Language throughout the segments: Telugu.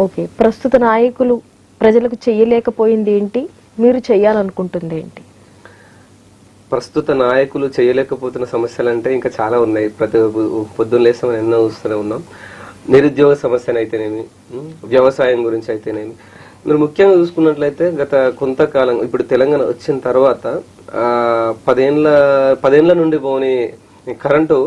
ఓకే, ప్రస్తుత నాయకులు ప్రజలకు చేయలేకపోయింది ఏంటి, మీరు చేయాలనుకుంటుంది ఏంటి? ప్రస్తుత నాయకులు చేయలేకపోతున్న సమస్యలు అంటే ఇంకా చాలా ఉన్నాయి. ప్రతి పొద్దున్న లేసి మనం ఎన్నో చూస్తూనే ఉన్నాం. నిరుద్యోగ సమస్యనైతేనేమి, వ్యవసాయం గురించి అయితేనేమి. మీరు ముఖ్యంగా చూసుకున్నట్లయితే గత కొంతకాలం ఇప్పుడు తెలంగాణ వచ్చిన తర్వాత 10 ఏళ్ల నుండి పోని కరెంటు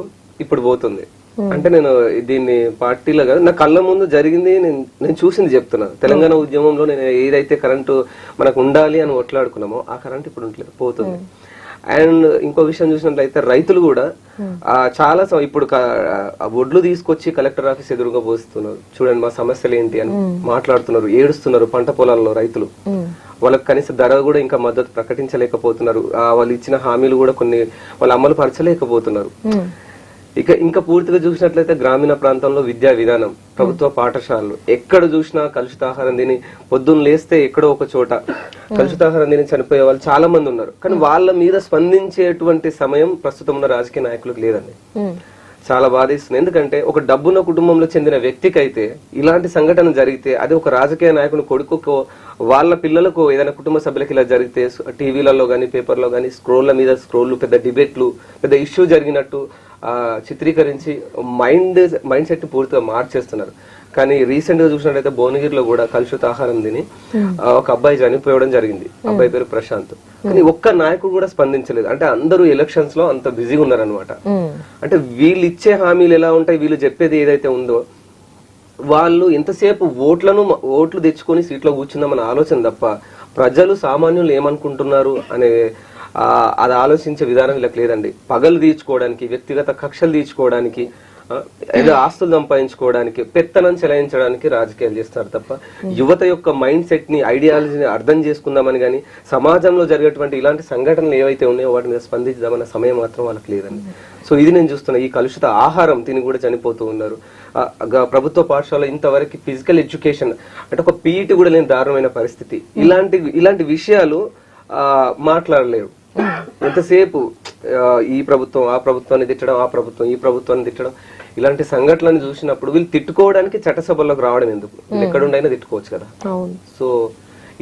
ఇప్పుడు పోతుంది. అంటే నేను దీన్ని పార్టీలో కాదు, నా కళ్ళ ముందు జరిగింది, నేను చూసింది చెప్తున్నాను. తెలంగాణ ఉద్యమంలో నేను ఏదైతే కరెంటు మనకు ఉండాలి అని కొట్లాడుకున్నామో ఆ కరెంట్ ఇప్పుడు ఉండలేదు, పోతుంది. అండ్ ఇంకో విషయం చూసినట్లయితే రైతులు కూడా చాలా ఇప్పుడు ఒడ్లు తీసుకొచ్చి కలెక్టర్ ఆఫీస్ ఎదురుగా పోస్తున్నారు. చూడండి మా సమస్యలు ఏంటి అని మాట్లాడుతున్నారు, ఏడుస్తున్నారు. పంట పొలాల్లో రైతులు వాళ్ళకి కనీస ధర కూడా ఇంకా మద్దతు ప్రకటించలేకపోతున్నారు. వాళ్ళు ఇచ్చిన హామీలు కూడా కొన్ని వాళ్ళు అమలు పరచలేకపోతున్నారు. ఇంకా పూర్తిగా చూసినట్లయితే గ్రామీణ ప్రాంతంలో విద్యా విధానం, ప్రభుత్వ పాఠశాలలు ఎక్కడ చూసినా కలుషితాహారం తిని పొద్దున్న లేస్తే ఎక్కడో ఒక చోట కలుషితాహారం తిని చనిపోయే వాళ్ళు చాలా మంది ఉన్నారు. కానీ వాళ్ళ మీద స్పందించేటువంటి సమయం ప్రస్తుతం ఉన్న రాజకీయ నాయకులకు లేదండి. చాలా బాధిస్తుంది. ఎందుకంటే ఒక డబ్బున్న కుటుంబంలో చెందిన వ్యక్తికి అయితే ఇలాంటి సంఘటన జరిగితే, అది ఒక రాజకీయ నాయకుని కొడుకుకో వాళ్ళ పిల్లలకు ఏదైనా కుటుంబ సభ్యులకు ఇలా జరిగితే టీవీలలో గానీ పేపర్లో గానీ స్క్రోల్ల మీద స్క్రోల్లు, పెద్ద డిబేట్లు, పెద్ద ఇష్యూ జరిగినట్టు చిత్రీకరించి మైండ్ సెట్ పూర్తిగా మార్చేస్తున్నారు. కానీ రీసెంట్ గా చూసినట్లయితే భువనగిరిలో కూడా కలుషిత ఆహారం తిని ఒక అబ్బాయి చనిపోవడం జరిగింది. అబ్బాయి పేరు ప్రశాంత్. కానీ ఒక్క నాయకుడు కూడా స్పందించలేదు. అంటే అందరూ ఎలక్షన్స్ లో అంత బిజీగా ఉన్నారనమాట. అంటే వీళ్ళు ఇచ్చే హామీలు ఎలా ఉంటాయి, వీళ్ళు చెప్పేది ఏదైతే ఉందో వాళ్ళు ఎంతసేపు ఓట్లు తెచ్చుకొని సీట్లో కూర్చుందామన్న ఆలోచన తప్ప ప్రజలు సామాన్యులు ఏమనుకుంటున్నారు అనే అది ఆలోచించే విధానం వీళ్ళకి లేదండి. పగలు తీర్చుకోవడానికి, వ్యక్తిగత కక్షలు తీర్చుకోవడానికి, ఏదో ఆస్తులు సంపాదించుకోవడానికి, పెత్తనం చెలాయించడానికి రాజకీయాలు చేస్తారు తప్ప యువత యొక్క మైండ్ సెట్ ని, ఐడియాలజీని అర్థం చేసుకుందామని కానీ సమాజంలో జరిగేటువంటి ఇలాంటి సంఘటనలు ఏవైతే ఉన్నాయో వాటి మీద స్పందించామన్న సమయం మాత్రం వాళ్ళకి లేదండి. సో ఇది నేను చూస్తున్నా. ఈ కలుషిత ఆహారం తిని కూడా చనిపోతూ ఉన్నారు. ప్రభుత్వ పాఠశాల ఇంతవరకు ఫిజికల్ ఎడ్యుకేషన్ అంటే ఒక పీఈటీ కూడా లేని దారుణమైన పరిస్థితి. ఇలాంటి విషయాలు మాట్లాడలేరు. ఎంతసేపు ఈ ప్రభుత్వం ఆ ప్రభుత్వాన్ని తిట్టడం, ఆ ప్రభుత్వం ఈ ప్రభుత్వాన్ని తిట్టడం, ఇలాంటి సంఘటనలు చూసినప్పుడు వీళ్ళు తిట్టుకోవడానికి చట్టసభల్లోకి రావడం ఎందుకు? ఎక్కడుండైనా తిట్టుకోవచ్చు కదా. సో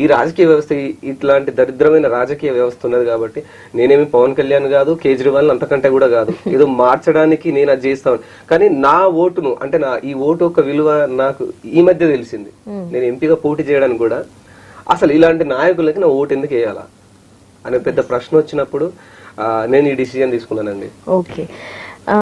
ఈ రాజకీయ వ్యవస్థ, ఇట్లాంటి దరిద్రమైన రాజకీయ వ్యవస్థ ఉన్నది కాబట్టి నేనేమి పవన్ కళ్యాణ్ కాదు, కేజ్రీవాల్ అంతకంటే కూడా కాదు. ఏదో మార్చడానికి నేను అది చేస్తాను. కానీ నా ఓటును, అంటే ఈ ఓటు యొక్క విలువ నాకు ఈ మధ్య తెలిసింది. నేను ఎంపీగా పోటీ చేయడానికి కూడా అసలు ఇలాంటి నాయకులకి నా ఓటు ఎందుకు వేయాలా అనే పెద్ద ప్రశ్న వచ్చినప్పుడు నేను ఈ డిసిజన్ తీసుకున్నానండి. ఓకే.